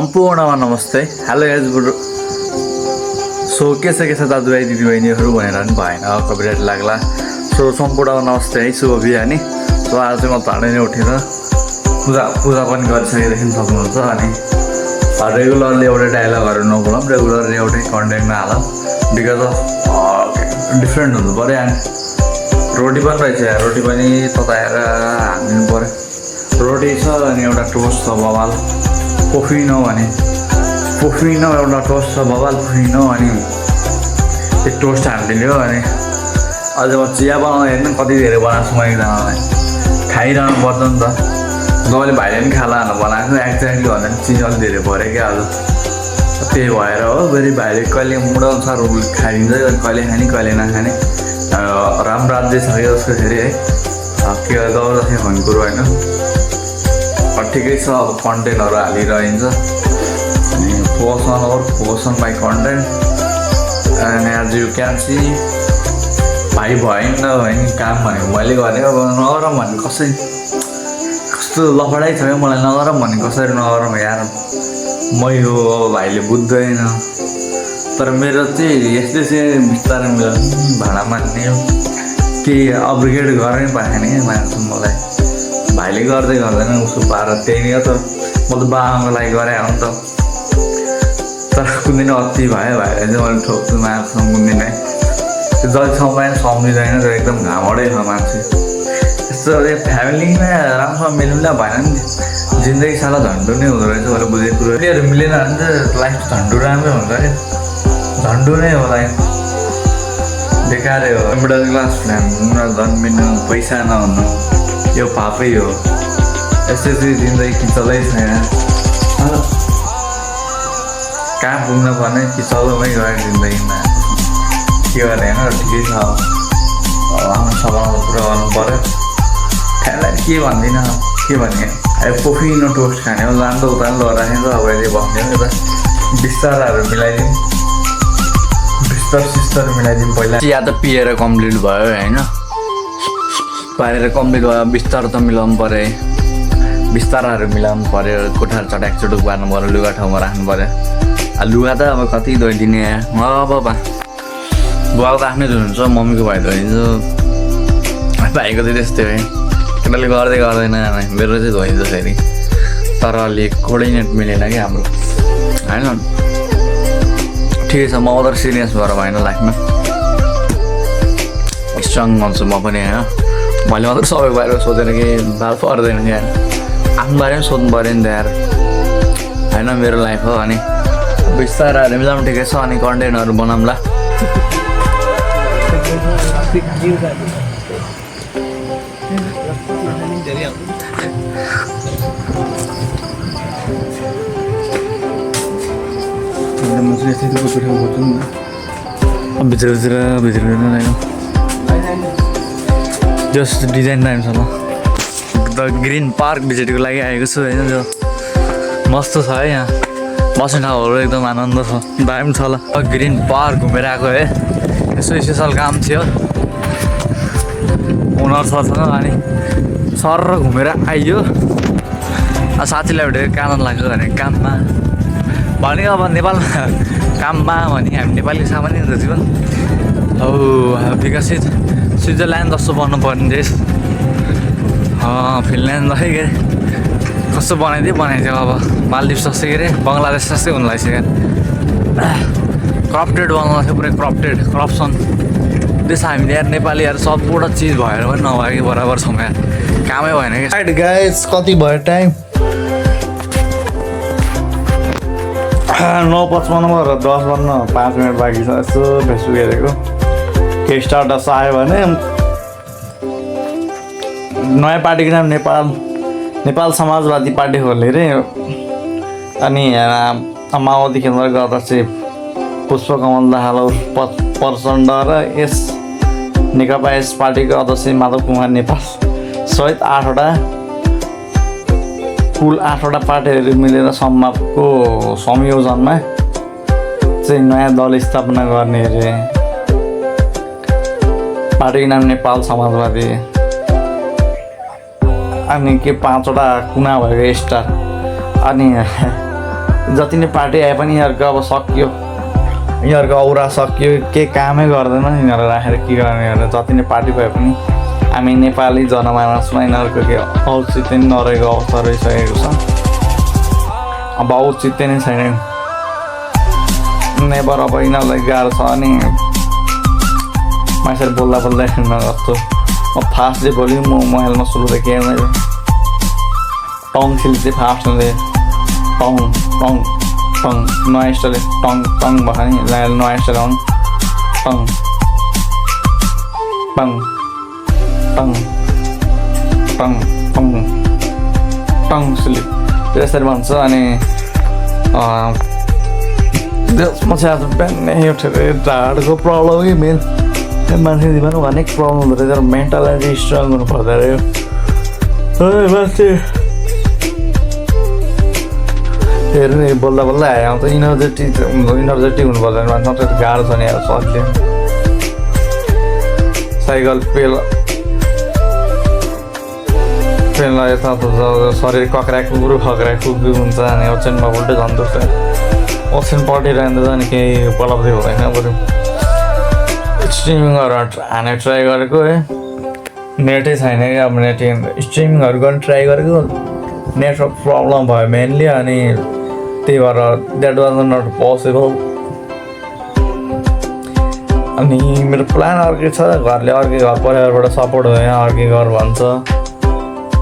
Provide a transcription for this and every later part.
सम्पूर्णमा नमस्ते। Hello guys good. So के छ दाजुभाइ दिदीबहिनीहरू भनेर पनि भएन, कपिराइट लाग्ला। सो सम्पूर्णमा नमस्ते है, शुभ बिहानी। सो आज चाहिँ म चाँडै नै उठेर पूजा पनि गरिसकेदेखि सक्नुहुन्छ। अनि रेगुलरली एउटै डायलगहरू नबोलौँ, रेगुलरली एउटै कन्टेन्ट नहालौँ, बिकज अफ डिफ्रेन्ट हुनु पऱ्यो। अनि रोटी पनि रहेछ, रोटी पनि तताएर हालिदिनु पऱ्यो। रोटी छ अनि एउटा टोस्ट छ बवाल, पोफिनो एउटा टोस्ट छ बवाल पोफिनो। अनि त्यो टोस्ट हालिदियो। अनि अझ म चिया बनाउँदा हेर्नु कति धेरै बनाएको छु, म एकजनालाई खाइरहनु पर्छ नि त। मैले भाइले पनि खाला भनेर बनाएको एक्ज्याक्टली भन्दा पनि चिज अलिक धेरै पऱ्यो क्या आज। त्यही भएर हो, फेरि भाइले कहिले मुड अनुसार खाइदिन्छ, कहिले खाने कहिले नखाने। राम्रो राज्य छ कि जस्तो फेरि है, के जबरजस्ती भन्ने कुरो होइन। ठिकै छ, अब कन्टेन्टहरू हालिरहन्छ। अनि focus on my content. And as you can see भाइ भएन होइन काम भनेको मैले गरेँ। अब नगरौँ भने कसै कस्तो लफडै छ क्या, मलाई नगरौँ भने कसरी नगरौँ यार, मै हो। अब भाइले बुझ्दैन, तर मेरो चाहिँ यस्तै चाहिँ बिस्तारै मेरो भाडा मान्ने केही अपग्रेड गरेरै पाएन क्या मान्छु मलाई। भाइले गर्दै गर्दैन उसको पारा त्यही नै हो। तर म त बाबाको लागि गरे हो नि त। तर कुन दिन अति भयो भाइलाई चाहिँ मैले ठोक्छु मार्छु कुन दिन है। त्यो जहिलेसम्म पनि सम्झिँदैन, त्यो एकदम घामडै छ मान्छे। यस्तो फ्यामिलीमा राम्रोसँग मिल्नुलाई भएन नि, जिन्दगी साला झन्डु नै हुँदो रहेछ मैले बुझेको कुरो। उनीहरू मिलेन भने चाहिँ लाइफ झन्डु राम्रै हुन्छ क्या, झन्डु नै हो लाइफ, बेकारै हो। मिडल क्लास फ्यामिलीमा जन्मिनु, पैसा नहुनु यो पापै हो। यस्तै चाहिँ जिन्दगी किचलै छैन, कहाँ पुग्न पर्ने किचलोमै गयो जिन्दगीमा। के गर्ने होइन, ठिकै छ। आफ्नो सपनाको पुरा गर्नु पऱ्यो। खानालाई के भन्दिनँ, के भन्ने अब पोफिनो टोस्ट खाने हो, लान्छ उता पनि लराखेको। अब अहिले भन्दैन यता बिस्ताराहरू मिलाइदिउँ, बिस्तर मिलाइदिउँ। पहिला चिया त पिएर कम्प्लिट भयो होइन, पारेर कम्प्लिट भयो। बिस्तार त मिलाउनु पऱ्यो, बिस्ताराहरू मिलाउनु पऱ्यो, कोठाहरू चट्याक चुटुक पार्नु पऱ्यो, लुगा ठाउँमा राख्नु पऱ्यो। लुगा त अब कति धोइदिने अब बुवाको त आफ्नै धुनुहुन्छ, मम्मीको भाइ धोइदिन्छ, भाइको चाहिँ त्यस्तै हो। केटाले गर्दै गर्दैन, मेरो चाहिँ धोइदिन्छ फेरि। तर अलिक कोअर्डिनेट मिलेन क्या हाम्रो होइन। ठिकै छ, म अदर सिरियस भएर भएन लाइफमा, स्ट्रङ भन्छु म पनि होइन। मैले मात्र सबै बारे सोचेर कि बाल पर्दैन क्या, आफ्नो बारेमा सोध्नु पऱ्यो नि त यार होइन। मेरो लाइफ हो। अनि बिस्ताराहरू मिलाउनु ठिकै छ। अनि कन्टेन्टहरू बनाउँला। भित्र जस्ट डिजाइन टाइमसम्म द ग्रिन पार्क भिजिटको लागि आएको छु होइन। जो मस्त छ है, यहाँ बस्ने ठाउँहरू एकदम आनन्द छ, दामी छ। ल ग्रिन पार्क घुमेर आएको है, यसो स्पेसल काम थियो ओनर सरसँग। अनि सर घुमेर आइयो। साथीलाई भेटेर के आनन्द लाग्छ भने काममा भनेको, अब नेपालमा काममा भने हामी नेपाली सामान्य हुन्छ जीवन। अब विकसित स्विजरल्यान्ड जस्तो बन्नुपर्ने देश, फिनल्यान्ड है के कस्तो बनाइदियो। अब मालदिप्स जस्तै के अरे बङ्गलादेश जस्तै हुन लागिसक्यो। करप्टेड बनाउँदा थियो, पुरै करप्सन देश हामीले यार। नेपालीहरू सबवटा चिज भएर पनि नभयो कि बराबर छौँ यार, कामै भएन कि। राइट गाइस, कति भयो टाइम? 9:55 र 10 बज्न 5 मिनट बाँकी छ। यसो फेसबुक हेरेको, केही स्टार्टअप्स आयो भने। नयाँ पार्टीको नाम नेपाल समाजवादी पार्टी खोल्ने अरे। अनि माओवादी केन्द्र गर्दा चाहिँ पुष्पकमल दाहाल प्रचण्ड र यस नेकपा यस पार्टीको अध्यक्ष माधव कुमार नेपाल सहित कुल 8वटा पार्टीहरू मिलेर सम्माको संयोजनमा चाहिँ नयाँ दल स्थापना गर्ने अरे। पार्टीको नाम नेपाल समाजवादी। अनि के 5वटा कुना भएको स्टार। अनि जति नै पार्टी आए पनि यिनीहरूको अब सक्यो, यिनीहरूको औरा सक्यो, के कामै गर्दैन यिनीहरू राखेर के गर्ने भनेर। जति नै पार्टी भए पनि हामी नेपाली जनमानसमा यिनीहरूको के औचित्य नै नरहेको अवस्था रहिसकेको छ। अब औचित्य नै छैन नेबर। अब यिनीहरूलाई गाह्रो छ अनि मान्छेहरू बोल्दा बोल्दै जस्तो म फास्टली बोल्यो, म मोबाइलमा सुरुदेखि हेर्दै टङ चाहिँ फास्ट हुँदै टङ टङ टङ, नयाँ स्टाइल टङ टङ भयो नि, नयाँ स्टाइल आउनु tongue tongue tongue tongue tongue tongue sleep त्यसरी भन्छ। अनि त्यसमा चाहिँ आज बिहानै उठेर ढाडको प्रब्लमै मेन मान्छे जीवनमा अनेक प्रब्लम हुँदो रहेछ। तर मेन्टली स्ट्रङ हुनु पर्दो रह्यो मान्छे। हेर्नु बोल्दा बोल्दा आउँछ यिनीहरू जति हुनु पर्दैन मान्छे गाह्रो छ नि अब सजिलो साइकल पेलमा यता शरीर कक्रा कुकुर खक्रा कुकुर हुन्छ अनि ओछ्यानमा उल्टै झन् दुख्छ। ओछ्यान पल्टिरहँदा चाहिँ केही उपलब्धि हुँदैन। बरु स्ट्रिमिङहरू हाने ट्राई गरेको है, नेटै छैन कि अब नेट स्ट्रिमिङहरू गर्न ट्राई गरेको नेटवर्क प्रब्लम भयो मेनली। अनि त्यही भएर द्याट वाज नट पोसिबल। अनि मेरो प्लान अर्कै छ, घरले अर्कै घर परिवारबाट सपोर्ट हुँदैन, अर्कै घर भन्छ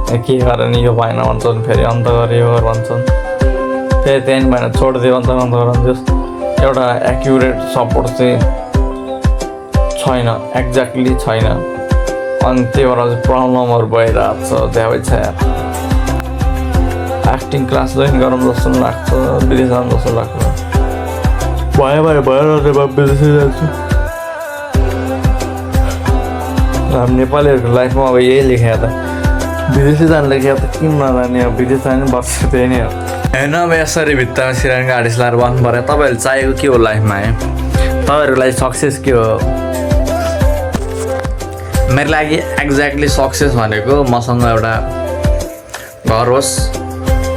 के गरेर नि यो भएन भन्छन्, फेरि अन्त गरे यो गर भन्छन्, फेरि त्यहाँदेखि भएन छोडिदियो अन्त भन्छस्। एउटा एक्युरेट सपोर्ट चाहिँ छैन, एक्ज्याक्टली छैन। अनि त्यही भएर चाहिँ प्रब्लमहरू भइरहेको छ। त्यहाँ छ एक्टिङ क्लास जोइन गरौँ जस्तो पनि लाग्छ, विदेश जानु जस्तो लाग्छ। भयो विदेशै जान्छु। हामी नेपालीहरूको लाइफमा अब यही लेख्या त विदेशै जानु लेख्या त किन नजाने, अब विदेश जाने बस्छ त्यही नै हो होइन। अब यसरी भित्तामा सिरान गाडी चलाएर बस्नु पऱ्यो। तपाईँहरू चाहेको के हो लाइफमा है, तपाईँहरूको लागि सक्सेस के हो? मेरो लागि एक्ज्याक्टली सक्सेस भनेको मसँग एउटा घर होस्,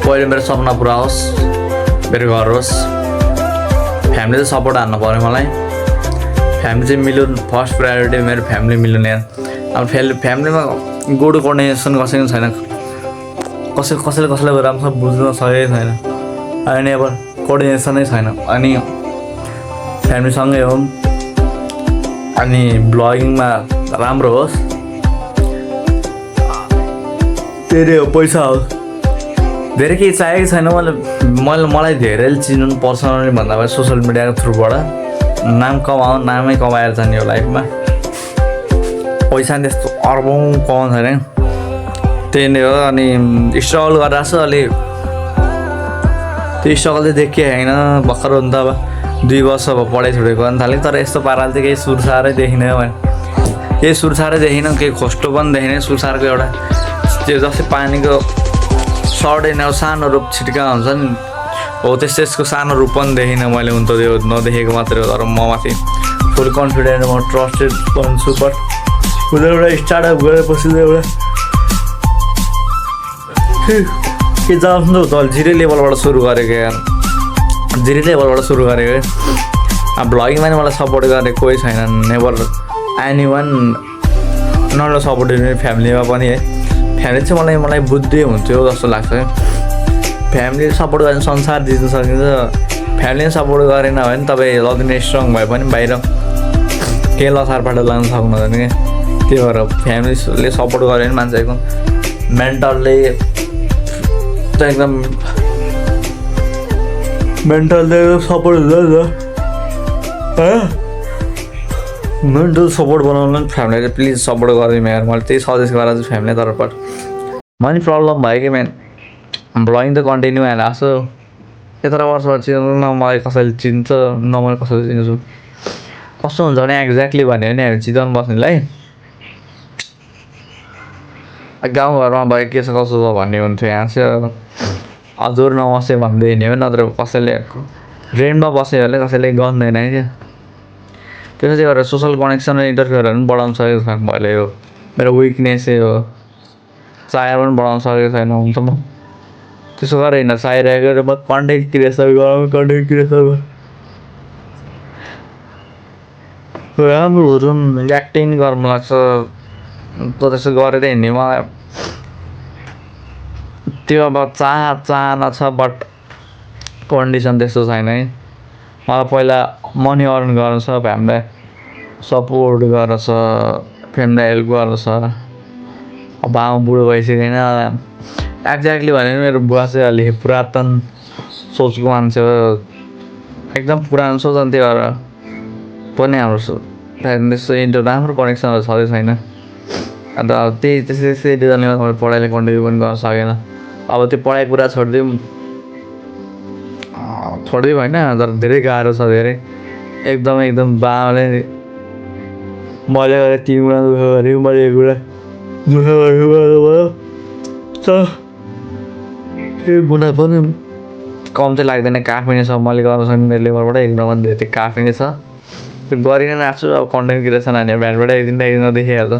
पहिले मेरो सपना पुरा होस्, मेरो घर होस्, फ्यामिली चाहिँ सपोर्ट हान्नु पऱ्यो मलाई। फ्यामिली चाहिँ मिल्यो, फर्स्ट प्रायोरिटी मेरो फ्यामिली मिल्यो नि। अब फ्यामिलीमा गुड कोर्डिनेसन कसैको छैन, कसैले कसैलाई राम्रोसँग बुझ्न सकेको छैन। अनि अब कोर्डिनेसनै छैन। अनि फ्यामिलीसँगै हो, अनि ब्लगिङमा राम्रो होस्, धेरै हो, पैसा होस्, धेरै केही चाहिएको छैन मलाई धेरैले चिन्नु पर्सनली भन्दा भयो सोसियल मिडियाको थ्रुबाट नाम नामै कमाएर जाने हो लाइफमा। पैसा नि त्यस्तो अर्बौँ कमाउनु छैन, त्यही नै हो। अनि स्ट्रगल गरिरहेको छु अलि, त्यो स्ट्रगल चाहिँ देखिए होइन। भर्खर हुन त अब 2 वर्ष अब पढाइ छोडेको अनि थालेँ, तर यस्तो पाराले चाहिँ केही सुरसारै देखिन भने केही सुरसारै देखिनँ, केही खोस्टो पनि देखिनँ। सुरसारको एउटा त्यो जस्तै पानीको सर्टेन अब सानो रूप छिट्का हुन्छ नि हो, त्यसको सानो रूप पनि देखिनँ मैले। हुन त त्यो नदेखेको मात्रै हो, तर म माथि फुल कन्फिडेन्ट, म ट्रस्टेड भन्छु। बट उनीहरू एउटा स्टार्टअप गरेपछि एउटा के जान्छु त 0 लेभलबाट सुरु गरेको यार, 0 लेभलबाट सुरु गरेको। अब भ्लगिङमा नि मलाई सपोर्ट गर्ने कोही छैन, never any one not support दिने फ्यामिलीमा पनि है। फ्यामिली चाहिँ मलाई बुद्धि हुन्थ्यो जस्तो लाग्छ है। फ्यामिली सपोर्ट गर्ने संसार जित्न सकिन्छ, फ्यामिलीले सपोर्ट गरेन भने तपाईँ लग्ने स्ट्रङ भए पनि बाहिर केही लसारबाट लानु सक्नुहुँदैन क्या। त्यही भएर फ्यामिलीले सपोर्ट गऱ्यो भने मान्छे एकदम मेन्टल्ली त एकदम सपोर्ट हुन्छ नि त। मेन्टल सपोर्ट बनाउनु पनि फ्यामिलीले प्लिज सपोर्ट गरिदिनु यार, मैले त्यही सजेस्ट गरेर चाहिँ फ्यामिली। तर बट मैले प्रब्लम भयो कि म्यान, ब्लगिङ त कन्टिन्यू आइरहेको छु 17 वर्षपछि, न मलाई कसैले चिन्छ न मैले कसैले चिन्छु। कस्तो हुन्छ भने एक्ज्याक्टली भन्यो भने हामी चिताउनु बस्नेलाई गाउँघरमा भयो के छ कसो छ भन्ने हुन्थ्यो। यहाँ चाहिँ हजुर नमस्ते भन्दै हिँड्यो भने, नत्र कसैले रेन्टमा बस्यो भने कसैले गर्दैन क्या। त्यसै गरेर सोसल कनेक्सन र इन्टरफेयरहरू पनि बढाउनु सकेको छैन मैले। यो मेरो विकनेसै हो, चाहेर पनि बढाउनु सकेको छैन। हुन्छ म त्यसो गरेर हिँड्न चाहिरहेको म कन्टेन्ट क्रिएसन गरौँ कन्टेन्ट क्रिएसन राम्रो हुन्छ एक्टिङ गर्नु लाग्छ त त्यसो गरेर हिँड्ने मलाई त्यो अब चाहना छ बट कन्डिसन त्यस्तो छैन है मलाई पहिला मनी अर्न गर्नु छ फ्यामिलीलाई सपोर्ट गर्नु छ फ्यामिलीलाई हेल्प गर्नु छ अब आमा बुढो भइसकेन एक्ज्याक्टली भने मेरो बुवा चाहिँ अलिक पुरातन सोचको मान्छे हो एकदम पुरानो सोच अनि त्यो भएर पनि हाम्रो त्यहाँदेखि त्यस्तो इन्टर राम्रो कनेक्सनहरू छँदै छैन अन्त अब त्यही रिजनले गर्दा पढाइले कन्टिन्यू पनि गर्न सकेन अब त्यो पढाइ कुरा छोडिदिउँ होइन तर धेरै गाह्रो छ धेरै एकदम बाबाले मैले गरेँ 3 गुणा दुःख गरेँ मैले 1 गुणा दुःख गरेँ एक गुणा पनि कम चाहिँ लाग्दैन काफी नै छ मैले गर्न सक्ने लेभलबाट 1 गुणा पनि धेरै काफी नै छ त्यो गरि नै राख्छु अब कन्टेन्ट क्रिएसन हानेर बिहानबाट एकदिन देखिहाल्छ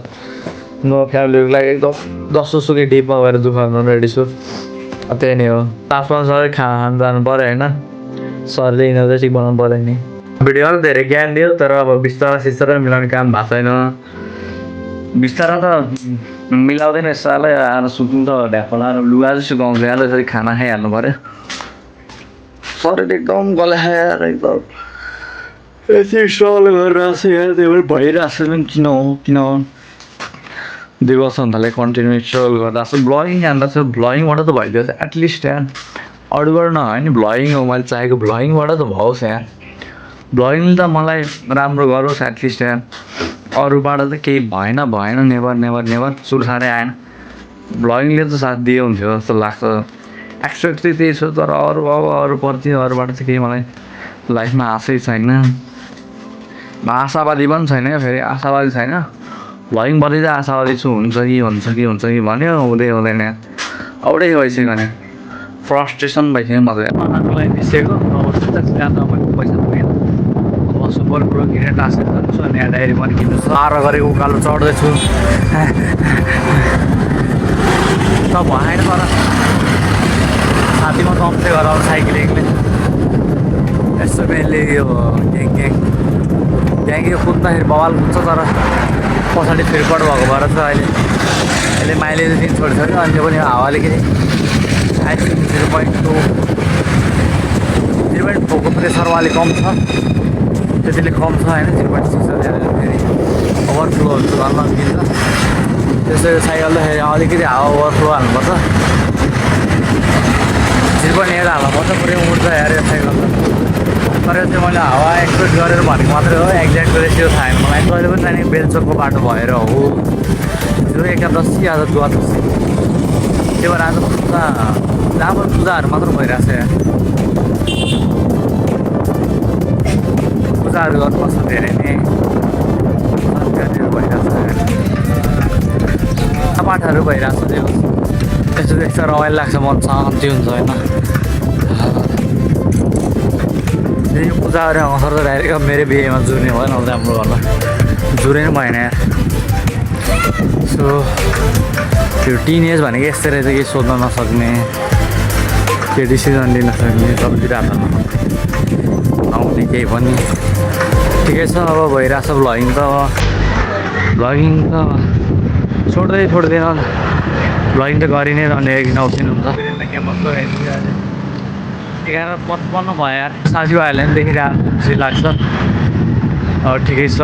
म फ्यामिलीको लागि एकदम जसोसुकै डिपमा गएर दुःख गर्न रेडी छु त्यही नै हो आफ्नो सबै खान जानु पऱ्यो होइन सरले इनर्जेटिक बनाउनु पऱ्यो नि भिडियोमा धेरै ज्ञान दियो तर अब बिस्तारै मिलाउने काम भएको छैन बिस्तारै त मिलाउँदैन सालै आएर सुत्नु त ढ्याप्पा लाएर लुगा चाहिँ सुकाउँछ यहाँ यसरी खाना खाइहाल्नु पऱ्यो शरीर एकदम गलाएर एकदम यति स्ट्रगल गरिरहेको छ यहाँ त्यही भएर भइरहेको छ किन हो 2 वर्ष भन्दाले कन्टिन्यू स्ट्रगल गर्दा छ ब्लगिङ हान्दा छ ब्लगिङबाट त भइदियो एटलिस्ट यहाँ अरूबाट नभए नि ब्लगिङ हो मैले चाहेको ब्लगिङबाट त भओस् यहाँ ब्लगिङले त मलाई राम्रो गरोस् एटलिस्ट यहाँ अरूबाट त केही भएन नेभर सुरु साह्रै आएन ब्लगिङले त साथ दियो हुन्थ्यो जस्तो लाग्छ एक्सपेक्ट चाहिँ त्यही छ तर अरूप्रति अरूबाट चाहिँ केही मलाई लाइफमा आशै छैन आशावादी पनि छैन फेरि आशावादी छैन ब्लगिङबाट चाहिँ आशावादी छु हुन्छ कि भन्यो हुँदैन औटै भइसक्यो भने फ्रस्ट्रेसन भइसक्यो मलाई निस्केको पैसा पुगेन अब सुपर प्रो किनेर टास्क गर्छु अनि यहाँ डायरी पनि किन्नु साह्रो गरेको उकालो चढ्दैछु त भएन तर साथीमा कम्प्ले गरेर अब साइकल एक्लै यस्तो बेलले यो ग्याङ कुद्दाखेरि बवाल कुद्छ तर पछाडि फेरिपट भएको भएर छ अहिले माइलेज दिन छोडिसक्यो अनि त्यो पनि हावाले के आइसक्रिम 0.4को प्रेसरमा अलिक कम छ त्यतिले कम छ होइन 0.6 फेरि ओभरफ्लो हुन्छ घरमा किन्छ त्यसो साइकल त फेरि अलिकति हावा ओभरफ्लो हाल्नुपर्छ 0.8 हाल्नुपर्छ पुरै उड्छ हेर यो साइकल तर त्यो मैले हावा एक्सपेक्ट गरेर भनेको मात्रै हो एक्ज्याक्ट रेसियो थाहा छैन मलाई कहिले पनि जाने बेलचोकको बाटो भएर हो 0.81 आज 82 त्यो भएर आज पूजाहरू मात्र भइरहेको छ यहाँ पूजाहरू गर्नुपर्छ धेरै नै पाठहरू भइरहेको छ त्यो त्यस्तो देख्छ रमाइलो लाग्छ मन शान्ति हुन्छ होइन यही पूजाहरू आउँछ त डाइरेक्ट मेरो बिहेमा जुर्ने भयो नभए हाम्रो घरमा जुरे नै भएन यार सो त्यो टिन एज भनेको यस्तै रहेछ कि सोध्न नसक्ने के डिसिजन लिन सक्ने सबतिर हातमा आउने केही पनि ठिकै छ अब भइरहेछ भ्लगिङ त छोड्दैन भ्लगिङ त गरि नै रहने 9 दिन हुन्छ 11:55 भयो यार साथीभाइहरूले पनि देखिरहेको खुसी लाग्छ ठिकै छ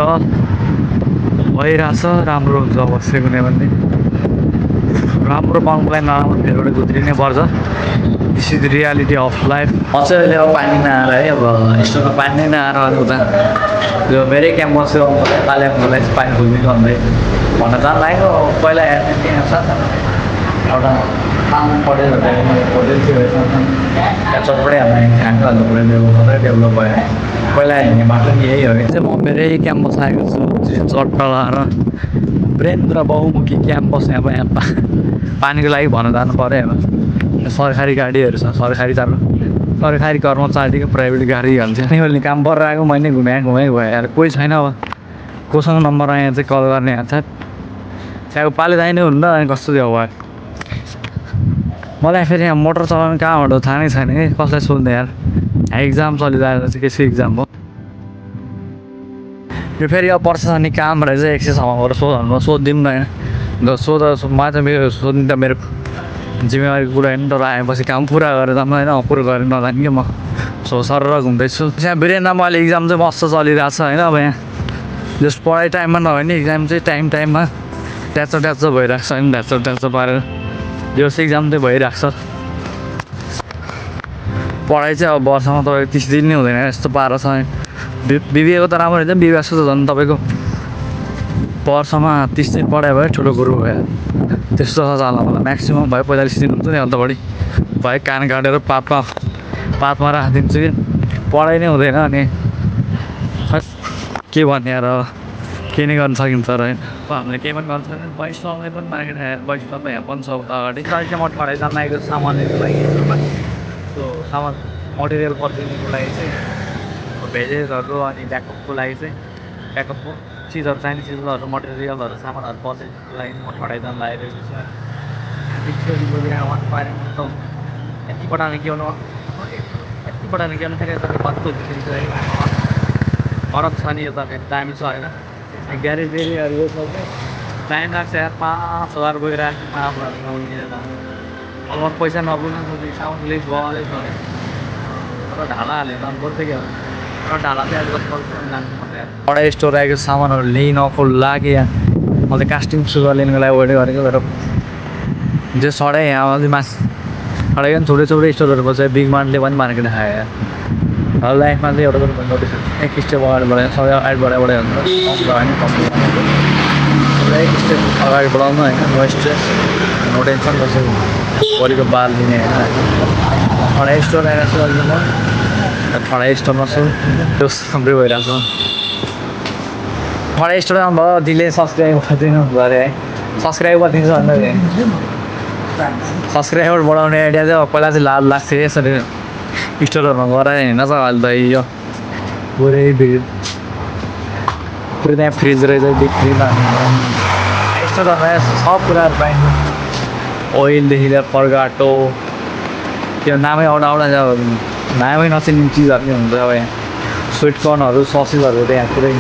भइरहेछ राम्रो हुन्छ अवश्य कुनै भन्ने राम्रो पाउनुलाई नराम्रो फेरिबाट गुत्रिनै पर्छ this is reality of life म चाहिँ अहिले अब पानी नआएर है अब स्टोरमा पानी नै नआएर उता यो मेरै क्याम्पस कालिम्पोङलाई पानी खोलिदिनु भन्दै भन्न चाहनु लाग्यो पहिला हेर्ने त्यहाँ छ एउटा काम पढेर चटपटै हामीलाई ह्यान्ड हाल्नु पऱ्यो डेभलप भयो पहिला हिँड्ने बाटो यही हो चाहिँ म मेरै क्याम्पस आएको छु चट्टा लाएर वीरेन्द्र बहुमुखी क्याम्पस यहाँ पानीको लागि भन्न जानु पऱ्यो अब सरकारी गाडीहरू छ सरकारी कर्मचारीको प्राइभेट गाडी हाल्छ अहिले काम पर आएको मैले घुमाइ भयो यार कोही छैन अब कोसँग नम्बर आयो चाहिँ कल गर्ने हाल्छ त्यहाँको पाले जाने हुन्न अनि कस्तो चाहिँ हो मलाई फेरि यहाँ मोटर चलाउनु कहाँबाट हो थाहा नै छैन कि कसलाई सोध्ने यार एक्जाम चलिरहेको चाहिँ केसी एक्जाम हो यो फेरि अब पर्छ अनि काम रहेछ 100सम्म गएर सोधिदिउँ न यहाँ मलाई त मेरो सोध्नु त मेरो जिम्मेवारीको कुरा होइन तर आएपछि काम पुरा गरेर त होइन अपुरो गरेर नजाने कि म सर घुम्दैछु यहाँ वीरेन्द्रमा अहिले इक्जाम चाहिँ मस्त चलिरहेको छ होइन अब यहाँ जस पढाइ टाइममा नभए नि इक्जाम चाहिँ टाइममा ट्याच भइरहेको छ होइन ट्याच पारेर यो इक्जाम चाहिँ भइरहेको छ पढाइ चाहिँ अब वर्षमा तपाईँको 30 दिन नै हुँदैन यस्तो पारो छ बिबिएको त राम्रो हुन्छ बिबिएसको त झन् तपाईँको वर्षमा 30 दिन पढाइ भयो ठुलो कुरो भयो त्यस्तो छ चाल मलाई म्याक्सिमम् भयो 45 दिन हुन्छ नि अन्त बढी भयो कान काटेर पातमा राखिदिन्छु कि पढाइ नै हुँदैन अनि के भन्ने यार के नै गर्न सकिन्छ र होइन हामीले केही पनि गर्न सक्दैन वैष्णवलाई पनि मार्केट वैष्णव यहाँ पनि छ उता अगाडि चाहिँ म ठडाइ जान लागेको सामानहरूको लागि त्यो सामान मटेरियल पर्दिनुको लागि चाहिँ भेजेसहरू अनि ब्याकअपको लागि चाहिँ ब्याकअपको चिजहरू चाहिने चिजहरू मटेरियलहरू सामानहरू पर्दिनुको लागि म ठडाइ जान लागेको छु यतिपट्ट के फेरि यता कस्तो फरक छ नि यता फेरि दामी छ होइन ग्यारेज एरियाहरू यो सब टाइम लाग्छ यार 5,000 गइरहेको अब पैसा नपुग्नु साउन्डले गले तर ढाला हाल्यो दाम बढ्दै क्या तर ढाला चाहिँ बडा स्टोर आएको सामानहरू लिइ नफुल लाग्यो यहाँ मैले कास्टिङ सुगर लिनुको लागि वेट गरेको तर जो सडै यहाँ अलिक मास सडेको पनि थुप्रै स्टोरहरू बस्छ बिग मार्टले पनि मार्केट खायो यार लाइफमा चाहिँ एउटा नोटिस एक स्टेप अगाडि बढायो सबै अगाडि बढायो एक स्टेप अगाडि बढाउनु होइन नो स्ट्रेस नो टेन्सन बसेको भोलिको बाल लिने होइन ठडाइ स्टोर आएर छु अहिले म ठडाइ स्टोरमा छु त्यो राम्रै भइरहेको छ ठडाइ स्टोरमा भयो दिले सब्सक्राइब गरिदिनु गरे है सब्सक्राइब गरिदिन्छ भन्दा सब्सक्राइबर बढाउने आइडिया चाहिँ पहिला चाहिँ लाभ लाग्थ्यो यसरी स्टोरहरूमा गराएँ होइन त अहिले त यो पुरै भिड पुरै त्यहाँ फ्रिज रहेछ डिप फ्रिजमा स्टोरमा सब कुराहरू पाइन्छ ओइलदेखि लिएर पर्गाटो त्यो नामै आउँदा नामै नचिन्ने चिजहरू पनि हुन्छ अब यहाँ स्विट कर्नहरू ससेसहरू त यहाँ पुरै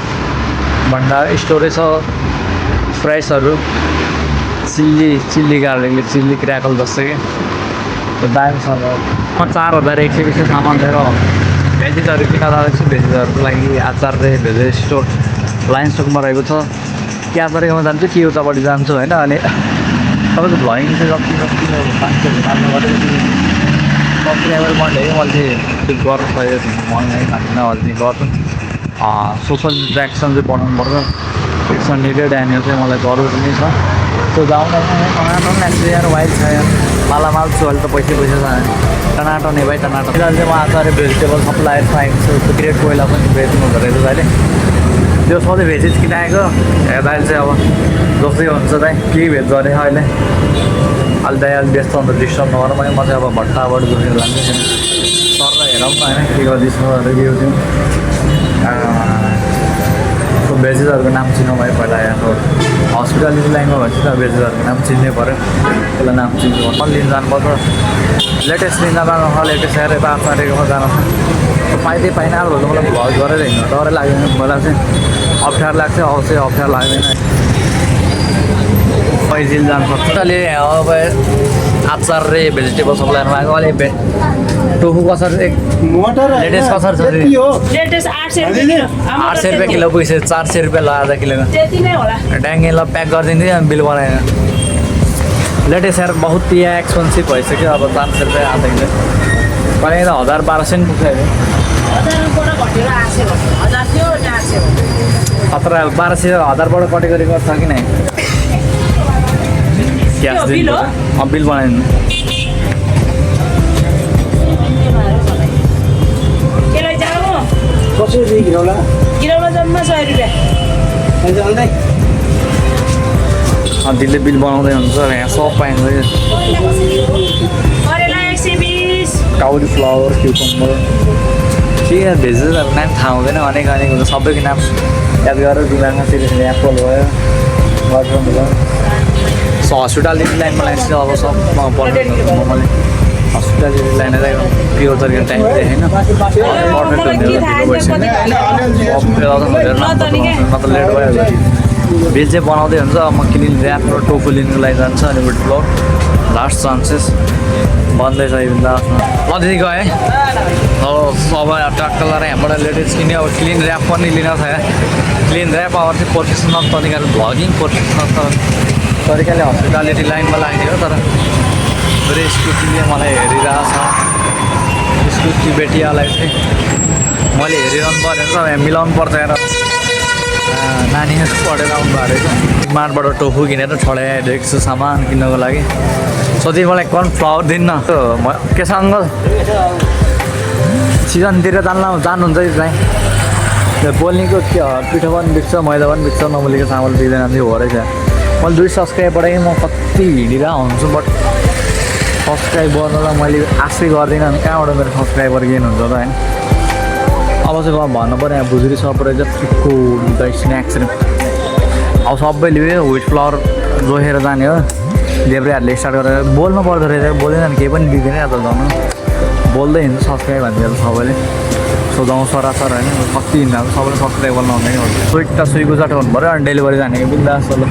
भन्दा स्टोरै छ फ्राइसहरू चिल्ली गार्लिकले चिल्ली क्र्याकल जस्तो कि त्यो दामी छ म 4,000 120 सामान लिएर भेजिजहरू किन जाँदैछु भेजिजहरूको लागि आचार चाहिँ भेजेज स्टोर लाइन स्टकमा रहेको छ के आचारकोमा जान्छु कि उतापट्टि जान्छु होइन अनि तपाईँको भ्लगिङ चाहिँ जति मान्छेहरू मान्नु गरेको सब्सक्राइबर बढ्यो कि मैले त्यो गर्नु सकेको थिएँ मलाई लाग्दैन अहिले गर्छु सोसल इन्ट्रेक्सन चाहिँ बनाउनु पर्छ इट्स निडेड एन्ड यो चाहिँ मलाई जरुरी नै छ त्यो जाउँदा टमाटर पनि लाग्छ यार वाइल्ड छ यार मालामाल छु अहिले त पैसा छ टमाटर नै भाइ टमाटर अहिले चाहिँ म आचार्य भेजिटेबल सप्लायर पाइन्छु त्यो ग्रेट कोइला पनि बेच्नु हुँदो रहेछ अहिले त्यो सधैँ भेजेस किन आएको हेर्दा अहिले चाहिँ अब जस्तै हुन्छ चाहिँ केही भेज गरेँ अहिले अहिले व्यस्त हुन्छ डिस्टर्ब नगरौँ भने म चाहिँ अब भट्टाबाट जोडेर लान्छु सरलाई हेरौँ न होइन के गर्दैछ के थियो भेजेसहरूको नाम चिन्नु भयो पहिला यहाँ हस्पिटलको लाइनमा भएपछि त भेजेसहरूको नाम चिन्नै पऱ्यो त्यसलाई नाम चिन्नु पर्छ लिन जानुपर्छ लेटेस्ट लिन जानु लेटेस्ट हेरेर यता आचार्यकोमा जानु पाइँदै पाइनहाल भन्दा मलाई भ्लग गरेर हिँड्नु डरै लाग्दैन मलाई चाहिँ अप्ठ्यारो लाग्छ अवश्य अप्ठ्यारो लाग्दैन पैजिल जानुपर्छ अहिले अब आचार्य भेजिटेबल सप्लायरमा आएको अहिले टोफु कसरी लेटेस्ट कसरी छ 800 रुपियाँ किलो पुगिसक्यो 400 रुपियाँ ल आधा किलो ट्याङ्गे ल प्याक गरिदिन्थ्यो अनि बिल बनाएन लेटेस्ट यार बहुत यहाँ एक्सपेन्सिभ भइसक्यो अब 400 रुपियाँ आधा किलो कहिले त 1,000-1,200 नि पुग्छ 1200 कटेको रेकर्ड छ कि नै क्यास दिनु बिल बनाइदिनु कसरी किनौला जम्मा 100 रुपियाँ दिदीले बिल बनाउँदै हुन्छ यहाँ सब पाइन्छ काउली फ्लावर क्युकम्बर के भेजिटेबलहरूको नाम थाहा हुँदैन अनेक हुन्छ सबैको नाम याद गरेर दिमागमा त्यसरी एप्पल भयो मटरुम भयो सो हस्पिटालिटी लाइनमा लाग्छ अब सब मैले हस्पिटालिटी लाइन प्योर तरिकाले टाइम दिएँ होइन पर्फेक्ट हुन्छ लेट भयो बिल चाहिँ बनाउँदै हुन्छ म क्लिन ऱ्याप र टोफु लिनुको लागि जान्छ अनि वेट ब्लग लास्ट चान्सेस बन्दैछ इभन लास्टमा ल दिदी गएँ अब ट्याक्क लगाएर यहाँबाट लेटेस्ट किन्यो अब क्लिन ऱ्याप पनि लिन छ क्लिन ऱ्याप अब चाहिँ प्रोफेसनल तरिकाले भ्लगिङ प्रोफेसनल तरिकाले हस्पिटालिटी लाइनमा लाग्ने हो तर मेरो स्कुटीले मलाई हेरिरहेको छ स्कुटी बेटियालाई चाहिँ मैले हेरिरहनु पऱ्यो नि त मिलाउनु पर्छ हेर नानीहरू पढेर आउनु भएको रहेछ मार्टबाट टोफु किनेर छडाइदिएको छु सामान किन्नको लागि सोधि मलाई कर्नफ्लावर दिन्न के छ अङ्कल सिजनतिर जानुहुन्छ कि चाहिँ बोल्नेको के पिठो पनि बिक्छ मैदा पनि बिक्छ नमुलीको चामल दिँदैन थियो हो रहेछ मैले 2 सब्सक्राइबबाट म कति हिँडिरहेको हुन्छु बट सब्सक्राइब गर्नलाई मैले आशै गर्दिनँ अनि कहाँबाट मेरो सब्सक्राइबर गेन हुन्छ त होइन अब चाहिँ भन्नु पऱ्यो यहाँ भुजुरी सप रहेछ पिक्को द स्न्याक्स अब सबैले व्हिट फ्लावर जोखेर जाने हो देब्रेहरूले स्टार्ट गरेर बोल्नु पर्दो रहेछ बोल्दैन केही पनि दिँदैन त झन् बोल्दै हिँड्छ सब्सक्राइब भन्छ सबैले सोधाउँ सरासर होइन कति हिँड्दा सबैले सब्सक्राइब गर्नु हुँदैन स्विट त सुईको चाटो हुनु पऱ्यो अनि डेलिभरी जाने कि बिन्दास ल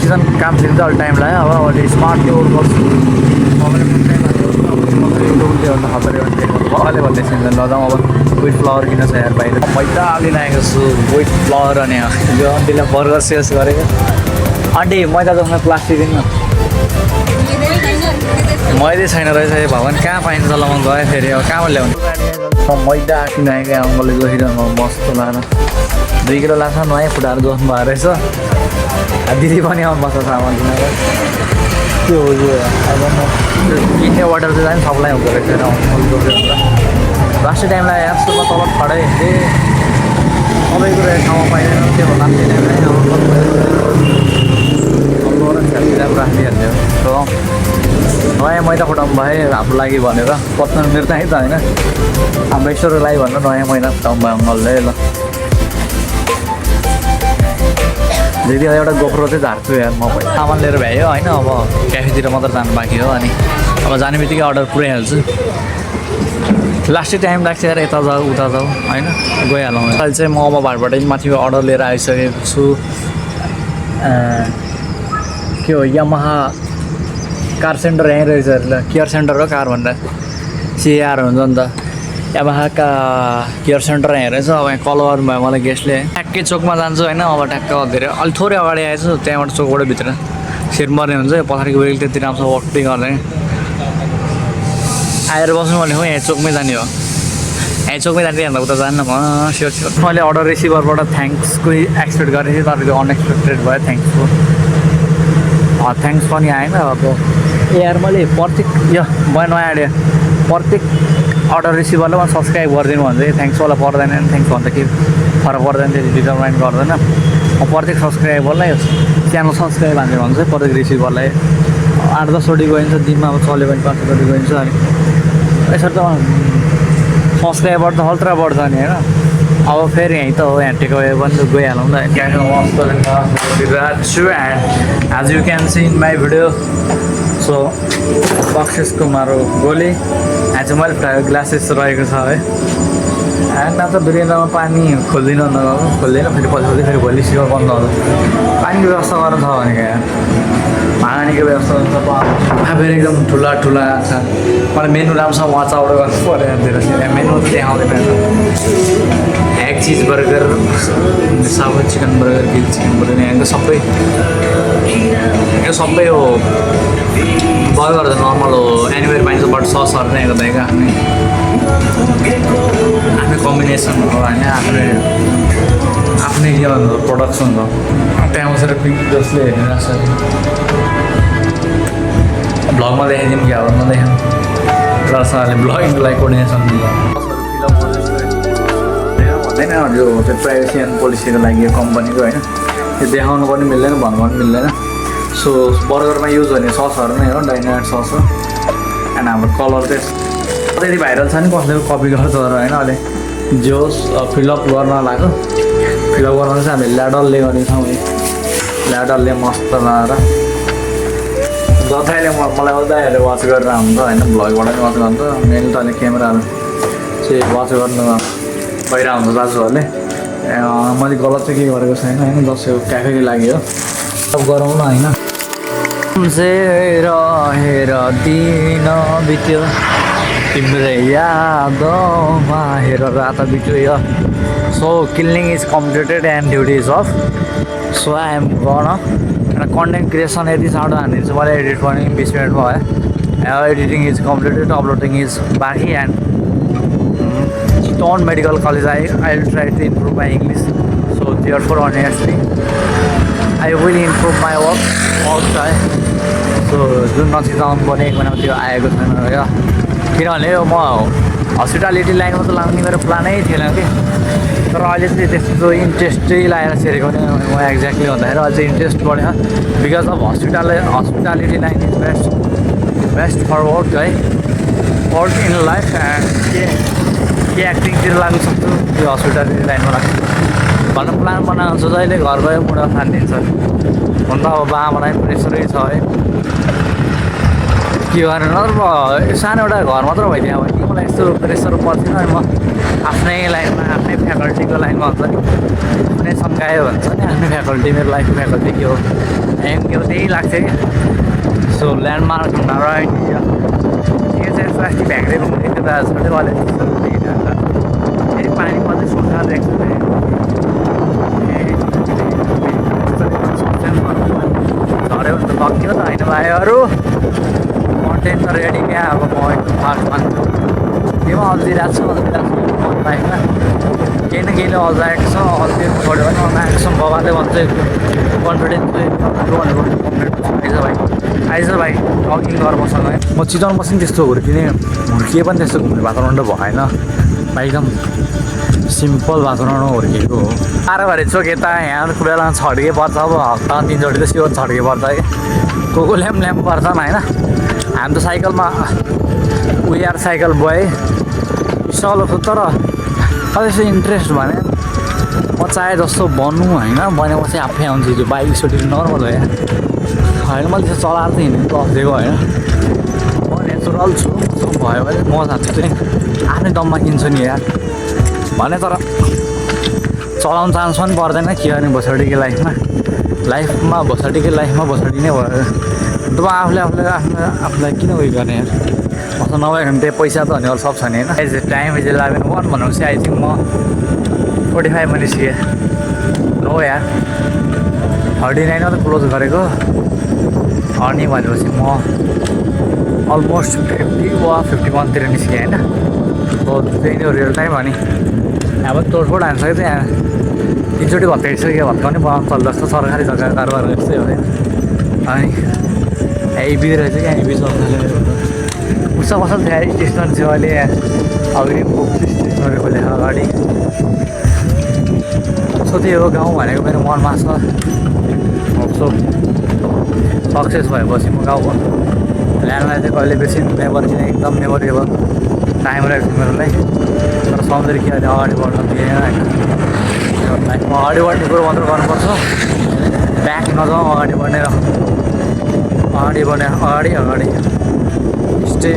सिजन काम सिक्दा अलि टाइम लाग्यो अब अहिले स्मार्टली वर्क गर्छु सबैले भन्दैछ लजाउँ अब व्हिट फ्लावर किन छ यार बाहिर मैदा लिइरहेको छु व्हिट फ्लावर अनि यो आन्टीलाई बर्गर सेल्स गरेको आन्टी मैदा जसमा प्लास्टिक दिनु मैदै छैन रहेछ यो भगवान् कहाँ पाइन्छ ल म गएँ फेरि अब कहाँबाट ल्याउनु मैदा किनाएको अङ्कलले जोसिरहनु मस्त लगाएर 2 किलो लाग्छ नयाँ फुटाएर जोस्नु भएको रहेछ दिदी पनि आउनु बस्छ सामान किनेर के हो यो अब म किन्ने अर्डर चाहिँ जाने सबलाई हुँदो रहेछ लास्ट टाइमलाई यस्तोमा तल खडै हिँड्थेँ सबै कुरो एक ठाउँमा पाइँदैन त्यो लास्ट टाइमलाई राखिहाल्थ्यो सो नयाँ मैदा फुटाउनु भए हाम्रो लागि भनेर पत्न मेरो चाहिँ त होइन हाम्रो ईश्वरको लागि भनेर नयाँ मैदा फुटाउनु भयो अङ्कलले ल दिदी एउटा गोप्रो चाहिँ झार्छु यार म सामान लिएर भ्यायो होइन अब क्याफेतिर मात्र जानु बाँकी हो अनि अब जाने बित्तिकै अर्डर पुऱ्याइहाल्छु लास्टै टाइम लाग्छ यार यता जाऊ उता जाऊ होइन गइहालौँ अहिले चाहिँ म अब भारतबाटै माथिको अर्डर लिएर आइसकेको छु के हो यामाहा कार सेन्टर यहीँ रहेछ ल केयर सेन्टर हो कार भनेर सिआर हुन्छ नि त यामाहाका केयर सेन्टर यहाँ रहेछ अब यहाँ कल गर्नु भयो मलाई गेस्टले ठ्याक्कै चोकमा जान्छु होइन अब ठ्याक्क धेरै अलिक थोरै अगाडि आएछु त्यहाँबाट चोकबाट भित्र सिरमर्ने हुन्छ यो पछाडिको वेल त्यति राम्रो वर्क पनि गर्दैन आएर बस्नु भने हो यहाँ चोकमै जाने हो यहाँ चोकमै जाने हेर्दा उता जान्न म स्योर स्योर मैले अर्डर रिसिभरबाट थ्याङ्क्सको एक्सपेक्ट गरेको थिएँ तर त्यो अनएक्सपेक्टेड भयो थ्याङ्क्स पनि आएन अब यार मैले प्रत्येक यो भयो नयाँ आइडिया प्रत्येक अर्डर रिसिभरले म सब्सक्राइब गरिदिनु भन्छ कि थ्याङ्क्सवाला पर्दैन नि थ्याङ्क्स भन्दा के फरक पर्दैन त्यति डिटर्माइन गर्दैन म प्रत्येक सब्सक्राइबरलाई च्यानल सब्सक्राइब हान्ने भन्छ प्रत्येक रिसिभरलाई 8-10 चोटि गइन्छ दिनमा अब चल्यो भने 5 चोटि गइन्छ अनि यसरी त सब्सक्राइबर त हल्का बढ्छ नि होइन अब फेरि यहीँ त हो यहाँ टेकअवे पनि गइहालौँ न as you can see in my video so boxes कुमार गोली यहाँ चाहिँ मैले फ्राई ग्लासेस रहेको छ है न त वीरेन्द्रमा पानी खोल्दिनँ खोल्दैन फेरि पछि फेरि भोलि सिवा बन्द हुन्छ पानीको व्यवस्था गर्नु छ भने यहाँ पानीको व्यवस्था हुन्छ फेरि एकदम ठुला छ मलाई मेनु राम्रोसँग वाचआउट गर्नु पऱ्यो यहाँतिर मेनु त देखाउँदैन एग चिज बर्गर साबुत chicken burger grill chicken burger यहाँको सबै यो सबै हो बर्गर त नर्मल हो एनिवेयर पाइन्छ बट ससहरू नै यहाँको आफ्नै कम्बिनेसन हो होइन आफ्नै यो प्रोडक्सन हो त्यहाँ बसेर पिक जसले हेरिरहेको छ भ्लगमा देखाइदिउँ क्या हो नदेखाउँ रसले भ्लगिङको लागि कोर्डिनेसन भन्दैन यो चाहिँ प्राइभेसी एन्ड पोलिसीको लागि यो कम्पनीको होइन त्यो देखाउनु पनि मिल्दैन भन्नु पनि मिल्दैन सो बर्गरमा युज गर्ने ससहरू नै हो डाइनामाइट सस हो एन्ड हाम्रो कलर चाहिँ त्यति भाइरल छ नि कसैको कपी गर्छ होइन अहिले जोस फिलअप गर्न लाग्यो फिलअप गर्न चाहिँ हामीले ल्याडलले गर्नेछौँ ल्याडलले मस्त लगाएर जताले मलाई उदाहरूले वाच गरेर हुन्छ होइन भ्लगबाट पनि वाच गर्छ मेन त अहिले क्यामेराहरू चाहिँ वाच गर्नु भइरहेको हुन्छ दाजुहरूले मैले गलत चाहिँ केही गरेको छैन होइन जस्तो क्याफेले लाग्यो सब गरौँ न होइन हेर दिन बित्यो तिम्रै यादमा हेर रात बित्यो so killing is completed and duty is off so I am gonna content creation यति चाँडो हानिदिन्छु मैले एडिट गर्ने 20 मिनट भयो editing is completed uploading is बाँकी and Chitwan medical college I will try to improve my English so therefore honestly I will improve my work है so जुन नचिताउनु पर्ने 1 महिनामा त्यो आएको छैन क्या किनभने म हस्पिटालिटी लाइनमा त लाग्ने मेरो प्लानै थिएन कि तर अहिले चाहिँ त्यस्तो इन्ट्रेस्टै लागेर छेरेको नि म एक्ज्याक्टली भन्दाखेरि अहिले चाहिँ इन्ट्रेस्ट बढ्यो because of hospitality line is best for work है वर्क इन लाइफ एन्ड के एक्टिङतिर लाग्नु सक्छु त्यो हस्पिटालिटी लाइनमा लाग्छु भन्नु प्लान बनाएको छु जहिले घर गयो मुढा खानिदिन्छ हुन त अब बाबालाई प्रेसरै छ है के गर्नु नत्र सानो एउटा घर मात्र भइदियो भने मलाई यस्तो प्रेसर पर्थेन अनि म आफ्नै लाइनमा आफ्नै फ्याकल्टीको लाइनमा हुन्छ नि आफ्नै सङ्कायो भन्छ नि आफ्नै फ्याकल्टी मेरो लाइफको फ्याकल्टी के हो एम के हो त्यही लाग्थ्यो क्या सो ल्यान्डमार्क र ठिकै छ यस्तो अस्ति भ्याङ्रे घुम्दै थियो दाजु छोडेर अहिले फेरि पानी मात्रै सुक्खा देख्छु झऱ्यो भने त लग्थ्यो त होइन भाइहरू कन्टेन्ट त रेडी क्या अब म फास्ट मान्छु केमा अल्झिरहेको छु लाइफमा केही न केहीले अल्झाएको छ अल्झिएर छोड्यो भने म एक्सन बाबाले भन्छ कन्फिडेन्स आइज भाइ टकिङ गर मसँग है म चितवन बस्ने त्यस्तो हुर्किने पनि त्यस्तो घुम्ने वातावरण त भएन एकदम सिम्पल वातावरणमा हुर्किएको हो आएर भरे चोक यता यहाँ बेलामा छड्के पर्छ अब हप्ता 3 चोटि त सिवर छड्के पर्छ है को ल्याम पर्छन् होइन हामी त साइकलमा उयार साइकल बोय सलो तर कति इन्ट्रेस्ट भने म चाहे जस्तो बन्नु होइन बनेपछि आफै आउँछु त्यो बाइक स्कुटी नर्मल हो यहाँ होइन मैले त्यो चलाएर चाहिँ हिँड्नु बसेको होइन म नेचुरल छु भयो भने म साथी चाहिँ आफ्नै दममा किन्छु नि यार भने तर चलाउनु चान्स पनि पर्दैन के गर्ने भोसडीको लाइफमा भोसडीको लाइफमा भोसडी नै भयो तब आफूलाई किन उयो गर्ने यार असल नभएको भने त्यही पैसा त भने सब छ नि होइन एज टाइम इज 11:01 भनेपछि आई थिङ्क म 45 मिनट्स हियर नो यार 39 त क्लोज गरेको अनि भनेपछि म अलमोस्ट 50 वा 51तिर निस्केँ होइन हो त्यही नै रियल टाइम अनि अब तोडफोड हानिसकेको चाहिँ यहाँ 3 चोटि भत्काइसक्यो भत्काउने बनाउनु चल्दो जस्तो सरकारी जग्गा कारोबार जस्तै हो अनि हेभी रहेछ क्या हेभी चल्छ उसो कस्तो थियो स्टेसनरी थियो अहिले अगाडि स्टेसनरी खोलेको अगाडि सो त्यही हो गाउँ भनेको मेरो मनमा छ सो सक्सेस भएपछि म गाउँको ल्यान्डलाई चाहिँ कहिले बेसी मेमोरी चाहिँ एकदम मेमोरेबल टाइम रहेको थियो मेरो लागि तर सम्झेर कि अहिले अगाडि बढ्न दिएन होइन लाइफमा अगाडि बढ्ने कुरो मात्र गर्नुपर्छ ब्याक नजाउँ अगाडि बढ्ने अगाडि स्टे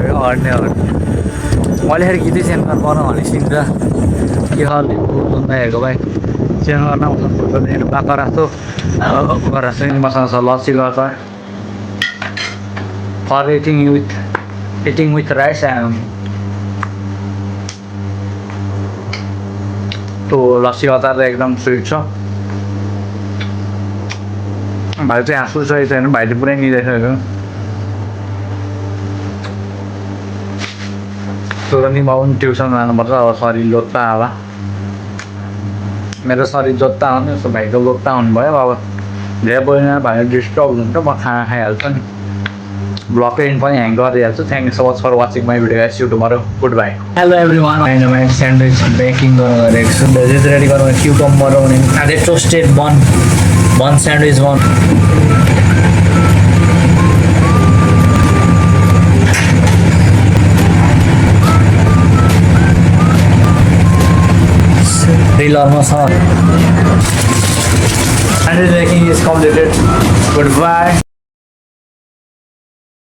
अगाडि मैले फेरि गीतै चेन्ज गर्नु भने सिक्छ के हेरेको भाइ चेन्ज गर्न बाँको राख्छु मसँग छ लस्सी गर्छ for eating with rice and तो लस्सी अचार एकदम स्विट छ भाइ चाहिँ हाँसु सही छैन भाइ चाहिँ पुरै निदाइसकेको तुरन्त म पनि ट्युसन जानुपर्छ अब शरीर लोत्ता अब मेरो शरीर जोत्ता हो नि जस्तो भाइको लोत्ता हुनुभयो अब धेरै बोल्ने भाइ डिस्टर्ब हुन्छ म खाना खाइहाल्छु नि ब्लग एन्ड पनि ह्याङ गरिहाल्छु thank you so much for watching my video see you tomorrow good bye hello everyone मैले स्यान्डविच बेकिङ गर्नु गरेको छु भेजेस रेडी गर्नु क्युकम्बर अनि अझै टोस्टेड बन स्यान्डविच बन Real almost on. And the making is completed. Good bye